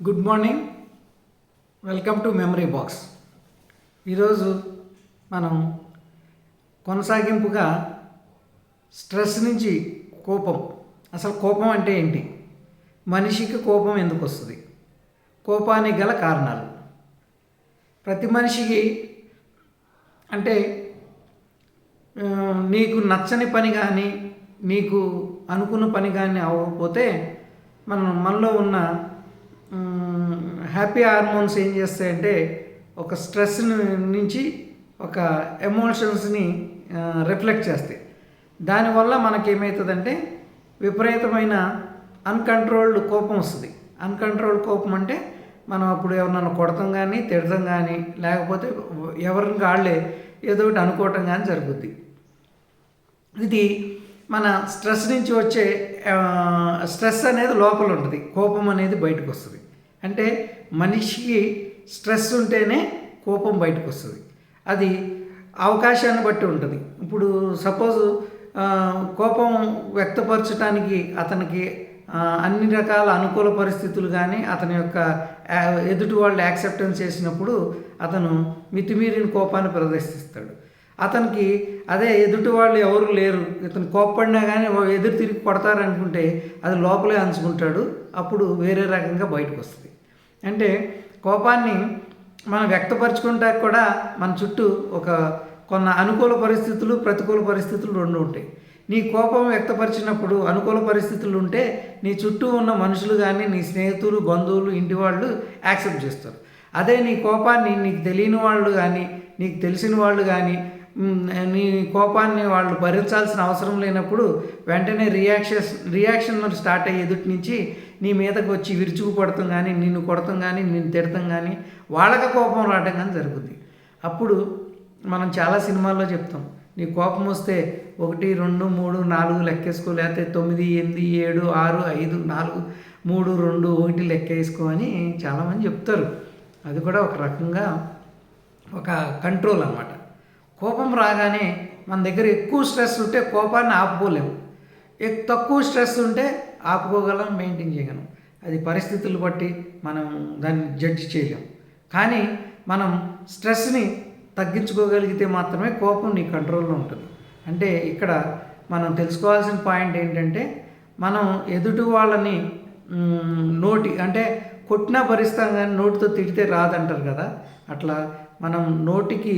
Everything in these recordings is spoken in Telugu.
Good morning. Welcome to memory box. ఈరోజు మనం కొనసాగింపుగా స్ట్రెస్ నుంచి కోపం, అసలు కోపం అంటే ఏంటి, మనిషికి కోపం ఎందుకు వస్తుంది, కోపానికి గల కారణాలు. ప్రతి మనిషికి అంటే నీకు నచ్చని పని కానీ నీకు అనుకున్న పని కానీ అవ్వకపోతే మనలో ఉన్న హ్యాపీ హార్మోన్స్ ఏం చేస్తాయంటే ఒక స్ట్రెస్ నుంచి ఒక ఎమోషన్స్ని రిఫ్లెక్ట్ చేస్తాయి. దానివల్ల మనకేమవుతుందంటే విపరీతమైన అన్కంట్రోల్డ్ కోపం వస్తుంది. అన్కంట్రోల్డ్ కోపం అంటే మనం అప్పుడు ఎవరినైనా కొడతాం కానీ తిడతాం కానీ లేకపోతే ఎవరిని వాళ్ళే ఏదో ఒకటి అనుకోవటం కానీ జరుగుద్ది. ఇది మన స్ట్రెస్ నుంచి వచ్చే స్ట్రెస్ అనేది లోపల ఉంటుంది, కోపం అనేది బయటకు వస్తుంది. అంటే మనిషికి స్ట్రెస్ ఉంటేనే కోపం బయటకు వస్తుంది. అది అవకాశాన్ని బట్టి ఉంటుంది. ఇప్పుడు సపోజ్ కోపం వ్యక్తపరచడానికి అతనికి అన్ని రకాల అనుకూల పరిస్థితులు కానీ అతని యొక్క ఎదుటి వాళ్ళు యాక్సెప్టెన్స్ చేసినప్పుడు అతను మితిమీరిన కోపాన్ని ప్రదర్శిస్తాడు. అతనికి అదే ఎదుటి వాళ్ళు ఎవరు లేరు, ఇతను కోప్పడినా కానీ ఎదురు తిరిగి కొడతారనుకుంటే అది లోపలే అంచుకుంటాడు. అప్పుడు వేరే రకంగా బయటకు వస్తుంది. అంటే కోపాన్ని మనం వ్యక్తపరచుకుంటా కూడా మన చుట్టూ కొన్ని అనుకూల పరిస్థితులు ప్రతికూల పరిస్థితులు రెండు ఉంటాయి. నీ కోపం వ్యక్తపరిచినప్పుడు అనుకూల పరిస్థితులు ఉంటే నీ చుట్టూ ఉన్న మనుషులు కానీ నీ స్నేహితులు బంధువులు ఇంటి వాళ్ళు యాక్సెప్ట్ చేస్తారు. అదే నీ కోపాన్ని నీకు తెలియని వాళ్ళు కానీ నీకు తెలిసిన వాళ్ళు కానీ నీ కోపాన్ని వాళ్ళు భరించాల్సిన అవసరం లేనప్పుడు వెంటనే రియాక్షన్ స్టార్ట్ అయ్యి ఎదుటి నుంచి నీ మీదకి వచ్చి విరుచుకుపడతాం కానీ నిన్ను కొడతాం కానీ నిన్ను తిడతాం కానీ వాళ్ళకి కోపం రావడం కానీ జరుగుద్ది. అప్పుడు మనం చాలా సినిమాల్లో చెప్తాం, నీ కోపం వస్తే 1 2 3 4 లెక్కేసుకో, లేకపోతే 9 8 7 6 5 4 3 2 1 లెక్కేసుకో అని చాలామంది చెప్తారు. అది కూడా ఒక రకంగా ఒక కంట్రోల్ అన్నమాట. కోపం రాగానే మన దగ్గర ఎక్కువ స్ట్రెస్ ఉంటే కోపాన్ని ఆపుకోలేము, తక్కువ స్ట్రెస్ ఉంటే ఆపుకోగలం, మెయింటైన్ చేయగలం. అది పరిస్థితులు బట్టి మనం దాన్ని జడ్జి చేయలేము. కానీ మనం స్ట్రెస్ని తగ్గించుకోగలిగితే మాత్రమే కోపం నీ కంట్రోల్లో ఉంటుంది. అంటే ఇక్కడ మనం తెలుసుకోవాల్సిన పాయింట్ ఏంటంటే మనం ఎదుటి వాళ్ళని అంటే కొట్టినా భరిస్తాం కానీ నోటితో తిడితే రాదంటారు కదా. అట్లా మనం నోటికి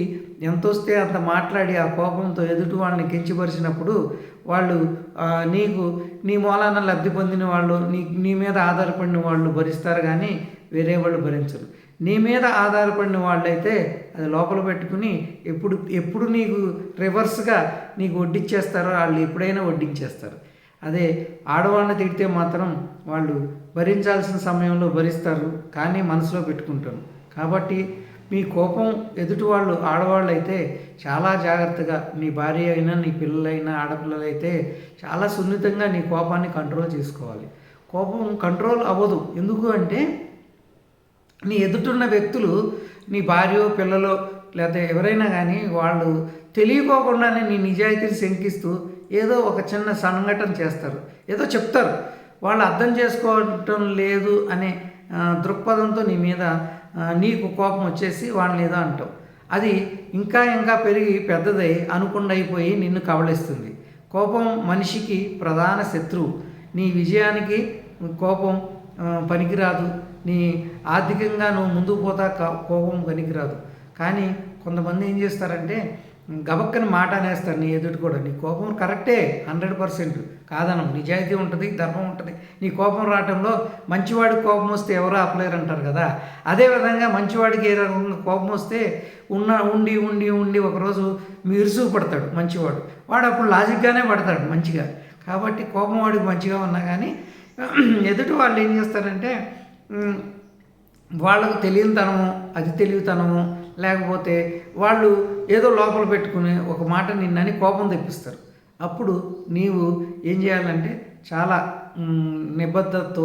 ఎంత వస్తే అంత మాట్లాడి ఆ కోపంతో ఎదుటి వాళ్ళని కించపరిచినప్పుడు వాళ్ళు నీ మూలాన లబ్ధి పొందిన వాళ్ళు నీ మీద ఆధారపడిన వాళ్ళు భరిస్తారు కానీ వేరే వాళ్ళు భరించరు. నీ మీద ఆధారపడిన వాళ్ళైతే అది లోపల పెట్టుకుని ఎప్పుడు నీకు రివర్స్గా నీకు వడ్డించేస్తారో వాళ్ళు ఎప్పుడైనా వడ్డించేస్తారు. అదే ఆడవాళ్ళని తిడితే మాత్రం వాళ్ళు భరించాల్సిన సమయంలో భరిస్తారు కానీ మనసులో పెట్టుకుంటారు. కాబట్టి మీ కోపం ఎదుటి వాళ్ళు ఆడవాళ్ళు అయితే చాలా జాగ్రత్తగా, నీ భార్య అయినా నీ పిల్లలైనా ఆడపిల్లలైతే చాలా సున్నితంగా నీ కోపాన్ని కంట్రోల్ చేసుకోవాలి. కోపం కంట్రోల్ అవ్వదు. ఎందుకు అంటే నీ ఎదుటిన్న వ్యక్తులు నీ భార్యో పిల్లలో లేకపోతే ఎవరైనా కానీ వాళ్ళు తెలియకోకుండానే నీ నిజాయితీని శంకిస్తూ ఏదో ఒక చిన్న సంఘటన చేస్తారు, ఏదో చెప్తారు. వాళ్ళు అర్థం చేసుకోవటం లేదు అనే దృక్పథంతో నీ మీద నీకు కోపం వచ్చేసి వాళ్ళని ఏదో అంటావు. అది ఇంకా పెరిగి పెద్దదై అనుకుండా అయిపోయి నిన్ను కబళిస్తుంది. కోపం మనిషికి ప్రధాన శత్రువు. నీ విజయానికి కోపం పనికిరాదు, నీ ఆర్థికంగా నువ్వు ముందుకు పోతా కోపం పనికిరాదు. కానీ కొంతమంది ఏం చేస్తారంటే గబక్కని మాట అనేస్తారు నీ ఎదుటి కూడా. నీ కోపం కరెక్టే 100% కాదనం, నిజాయితీ ఉంటుంది, ధర్మం ఉంటుంది. నీ కోపం రావటంలో మంచివాడికి కోపం వస్తే ఎవరో ఆపలేరు అంటారు కదా. అదేవిధంగా మంచివాడికి ఏ రకంగా కోపం వస్తే ఉండి ఒకరోజు మిరుసు పడతాడు మంచివాడు. వాడు అప్పుడు లాజిక్గానే పడతాడు మంచిగా. కాబట్టి కోపం వాడికి మంచిగా ఉన్నా కానీ ఎదుటి వాళ్ళు ఏం చేస్తారంటే వాళ్ళకు తెలియనితనము, అది తెలివితనము, లేకపోతే వాళ్ళు ఏదో లోపల పెట్టుకుని ఒక మాట నిన్నని కోపం తెప్పిస్తారు. అప్పుడు నీవు ఏం చేయాలంటే చాలా నిబద్ధతతో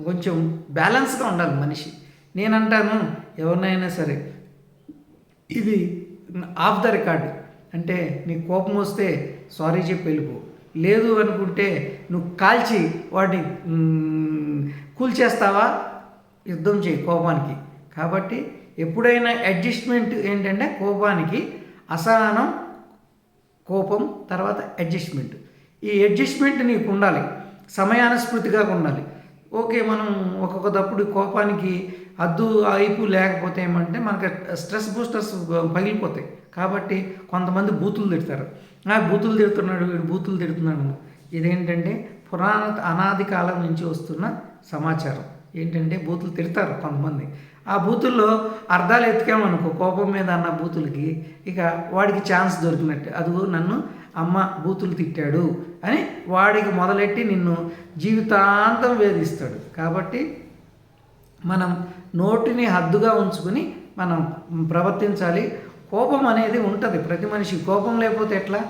కొంచెం బ్యాలెన్స్గా ఉండాలి మనిషి. నేనంటాను ఎవరినైనా సరే ఇది ఆఫ్ ద రికార్డ్. అంటే నీకు కోపం వస్తే సారీ చెప్పి వెళ్ళిపో. లేదు అనుకుంటే నువ్వు కాల్చి వాడిని కూల్చేస్తావా యుద్ధం చేయి కోపానికి. కాబట్టి ఎప్పుడైనా అడ్జస్ట్మెంట్ ఏంటంటే కోపానికి అసహనం, కోపం, తర్వాత అడ్జస్ట్మెంట్. ఈ అడ్జస్ట్మెంట్ నీకు ఉండాలి, సమయానుస్మృతిగా ఉండాలి. ఓకే, మనం ఒక్కొక్కప్పుడు కోపానికి హద్దు అయిపు లేకపోతే ఏమంటే మనకి స్ట్రెస్ బూస్టర్స్ పగిలిపోతాయి. కాబట్టి కొంతమంది బూతులు తిడతారు. బూతులు తిడుతున్నాడు, వీడు బూతులు తిడుతున్నాడు. ఇదేంటంటే అనాది కాలం నుంచి వస్తున్న సమాచారం. ఏంటంటే బూతులు తిడతారు కొంతమంది. ఆ బూతుల్లో అర్థాలు ఎత్తుకామనుకో, కోపం మీద అన్న బూతులకి ఇక వాడికి ఛాన్స్ దొరికినట్టు. అదిగో నన్ను అమ్మ బూతులు తిట్టాడు అని వాడికి మొదలెట్టి నిన్ను జీవితాంతం వేధిస్తాడు. కాబట్టి మనం నోటిని హద్దుగా ఉంచుకుని మనం ప్రవర్తించాలి. కోపం అనేది ఉంటుంది ప్రతి మనిషి. కోపం లేకపోతే ఎట్లా?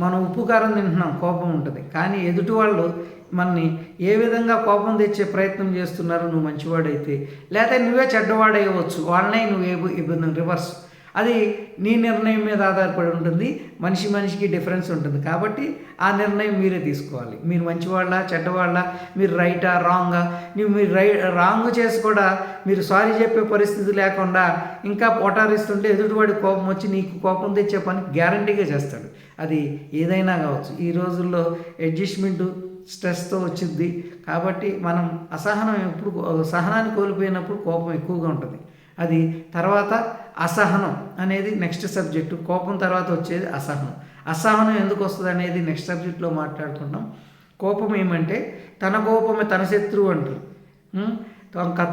మనం ఉప్పు కారం తింటున్నాం, కోపం ఉంటుంది. కానీ ఎదుటి వాళ్ళు మనని ఏ విధంగా కోపం తెచ్చే ప్రయత్నం చేస్తున్నారు, నువ్వు మంచివాడైతే, లేదా నువ్వే చెడ్డవాడయ్యవచ్చు, వాళ్ళనే నువ్వు రివర్స్. అది నీ నిర్ణయం మీద ఆధారపడి ఉంటుంది. మనిషికి డిఫరెన్స్ ఉంటుంది. కాబట్టి ఆ నిర్ణయం మీరే తీసుకోవాలి. మీరు మంచివాళ్ళ చెడ్డవాళ్ళ, మీరు రైటా రాంగా. మీరు రాంగ్ చేసి కూడా మీరు సారీ చెప్పే పరిస్థితి లేకుండా ఇంకా పొటారిస్తుంటే ఎదుటివాడి కోపం వచ్చి నీకు కోపం తెచ్చే పని గ్యారంటీగా చేస్తాడు. అది ఏదైనా కావచ్చు. ఈ రోజుల్లో అడ్జస్ట్మెంటు స్ట్రెస్తో వచ్చింది. కాబట్టి మనం సహనాన్ని కోల్పోయినప్పుడు కోపం ఎక్కువగా ఉంటుంది. అది తర్వాత అసహనం అనేది నెక్స్ట్ సబ్జెక్టు. కోపం తర్వాత వచ్చేది అసహనం. అసహనం ఎందుకు వస్తుంది అనేది నెక్స్ట్ సబ్జెక్ట్లో మాట్లాడుకుంటాం. కోపం ఏమంటే తన కోపమే తన శత్రువు అంటారు.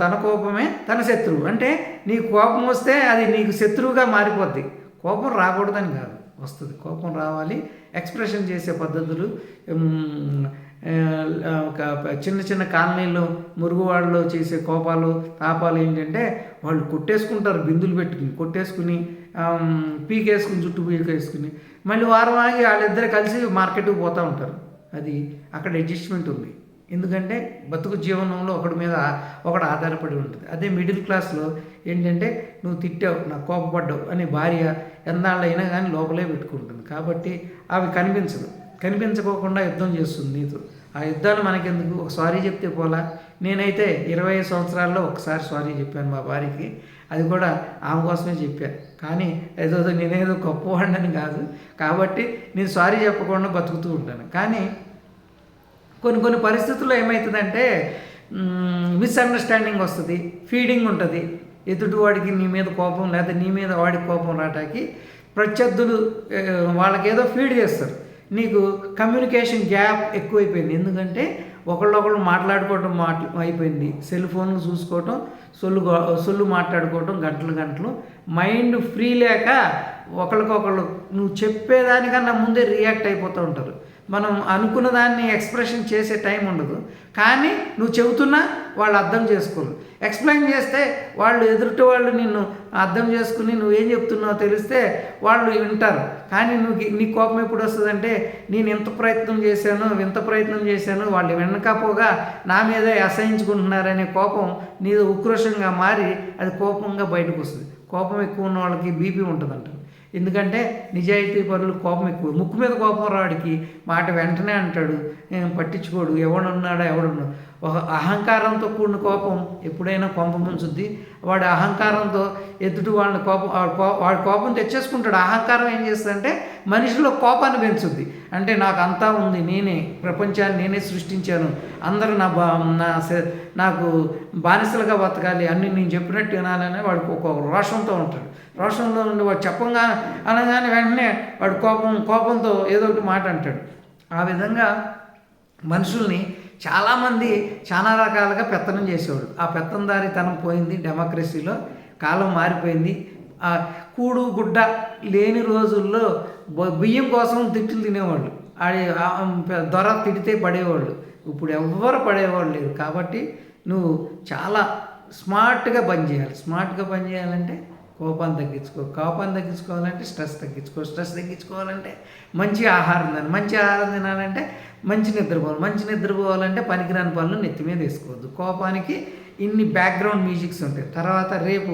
తన కోపమే తన శత్రువు అంటే నీకు కోపం వస్తే అది నీకు శత్రువుగా మారిపోద్ది. కోపం రాకూడదని కాదు, వస్తుంది. కోపం రావాలి. ఎక్స్ప్రెషన్ చేసే పద్ధతులు ఒక చిన్న కాలనీలో మురుగువాడలో చేసే కోపాలు తాపాలు ఏంటంటే వాళ్ళు కొట్టేసుకుంటారు, బిందులు పెట్టుకుని కొట్టేసుకుని పీకేసుకుని చుట్టూ పీకేసుకుని మళ్ళీ వారం ఆగి వాళ్ళిద్దరు కలిసి మార్కెట్కి పోతూ ఉంటారు. అది అక్కడ అడ్జస్ట్మెంట్ ఉంది. ఎందుకంటే బతుకు జీవనంలో ఒకటి మీద ఒకటి ఆధారపడి ఉంటుంది. అదే మిడిల్ క్లాస్లో ఏంటంటే నువ్వు తిట్టావు, నాకు కోపపడ్డావు అని భార్య ఎన్నాళ్ళైనా కానీ లోపలే పెట్టుకుంటుంది. కాబట్టి అవి కనిపించుకోకుండా యుద్ధం చేస్తుంది నీతో. ఆ యుద్ధాలు మనకెందుకు? ఒక సారీ చెప్తే పోలా. నేనైతే 25 సంవత్సరాల్లో ఒకసారి సారీ చెప్పాను మా భార్యకి. అది కూడా ఆమె కోసమే చెప్పాను. కానీ నేనేదో గొప్పవాడిని కాదు. కాబట్టి నేను సారీ చెప్పకుండా బతుకుతూ ఉంటాను. కానీ కొన్ని పరిస్థితుల్లో ఏమవుతుందంటే మిస్అండర్స్టాండింగ్ వస్తుంది, ఫీడింగ్ ఉంటుంది. ఎదుటివాడికి నీ మీద కోపం లేదా నీ మీద వాడికి కోపం రావటానికి ప్రత్యర్థులు వాళ్ళకేదో ఫీడ్ చేస్తారు. నీకు కమ్యూనికేషన్ గ్యాప్ ఎక్కువైపోయింది. ఎందుకంటే ఒకళ్ళొకళ్ళు మాట్లాడుకోవటం అయిపోయింది. సెల్ ఫోన్లు చూసుకోవటం, సొల్లు మాట్లాడుకోవటం గంటలు. మైండ్ ఫ్రీ లేక ఒకళ్ళకొకళ్ళు నువ్వు చెప్పేదానికన్నా ముందే రియాక్ట్ అయిపోతూ ఉంటారు. మనం అనుకున్న దాన్ని ఎక్స్ప్రెషన్ చేసే టైం ఉండదు. కానీ నువ్వు చెబుతున్నా వాళ్ళు అర్థం చేసుకోరు. ఎక్స్ప్లెయిన్ చేస్తే వాళ్ళు ఎదుటి వాళ్ళు నిన్ను అర్థం చేసుకుని నువ్వేం చెప్తున్నావో తెలిస్తే వాళ్ళు వింటారు. కానీ నీ కోపం ఎప్పుడు వస్తుందంటే నేను ఇంత ప్రయత్నం చేశాను వాళ్ళు వినకపోగా నా మీదే అసహించుకుంటున్నారనే కోపం నీది ఉక్రోషంగా మారి అది కోపంగా బయటకు వస్తుంది. కోపం ఎక్కువ ఉన్న వాళ్ళకి బీపీ ఉంటుందంట. ఎందుకంటే నిజాయితీ పరులు కోపం ఎక్కువ. ముక్కు మీద కోపం రాడికి మాట వెంటనే అంటాడు, పట్టించుకోడు. ఎవడున్నాడు. ఒక అహంకారంతో కూడిన కోపం ఎప్పుడైనా కొంప ముంచుద్ది. వాడి అహంకారంతో ఎదుటి వాళ్ళని వాడి కోపం తెచ్చేసుకుంటాడు. అహంకారం ఏం చేస్తుందంటే మనిషిలో కోపాన్ని పెంచుద్ది. అంటే నాకు అంతా ఉంది, నేనే ప్రపంచాన్ని నేనే సృష్టించాను, అందరూ నాకు బానిసలుగా బతకాలి, అన్ని నేను చెప్పినట్టు వినాలని వాడికి ఒక రోషంతో ఉంటాడు. రోషంలో నుండి వాడు అనగానే వెంటనే వాడు కోపంతో ఏదో ఒకటి మాట అంటాడు. ఆ విధంగా మనుషుల్ని చాలామంది చాలా రకాలుగా పెత్తనం చేసేవాడు. ఆ పెత్తందారితనం పోయింది. డెమోక్రసీలో కాలం మారిపోయింది. కూడు గుడ్డ లేని రోజుల్లో బియ్యం కోసం తిట్లు తినేవాళ్ళు. దొర తిడితే పడేవాళ్ళు. ఇప్పుడు ఎవ్వరు పడేవాళ్ళు లేరు. కాబట్టి నువ్వు చాలా స్మార్ట్గా పనిచేయాలంటే కోపాన్ని తగ్గించుకోవాలంటే స్ట్రెస్ తగ్గించుకోవాలంటే మంచి ఆహారం తినాలంటే మంచి నిద్రపోవాలంటే పనికిరాని పనులు నెత్తి మీద వేసుకోవద్దు. కోపానికి ఇన్ని బ్యాక్గ్రౌండ్ మ్యూజిక్స్ ఉంటాయి. తర్వాత రేపు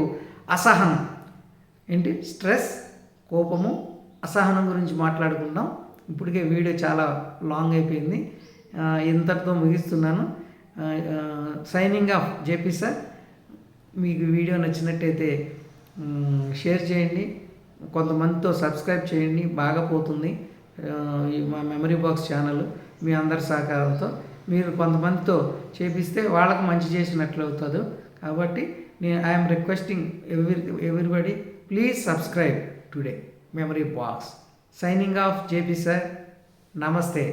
అసహనం ఏంటి, స్ట్రెస్, కోపము, అసహనం గురించి మాట్లాడుకుందాం. ఇప్పటికే వీడియో చాలా లాంగ్ అయిపోయింది. ఇంతటితో ముగిస్తున్నాను. Signing off JP sir. మీకు వీడియో నచ్చినట్టయితే షేర్ చేయండి, కొంతమందితో సబ్స్క్రైబ్ చేయండి. బాగా పోతుంది ఈ మా మెమరీ బాక్స్ ఛానల్. మీ అందరి సహకారంతో మీరు కొంతమందితో చేపిస్తే వాళ్ళకు మంచి చేసినట్లు అవుతుంది. కాబట్టి I'm requesting everybody, please subscribe today memory box. Signing off JP sir. నమస్తే.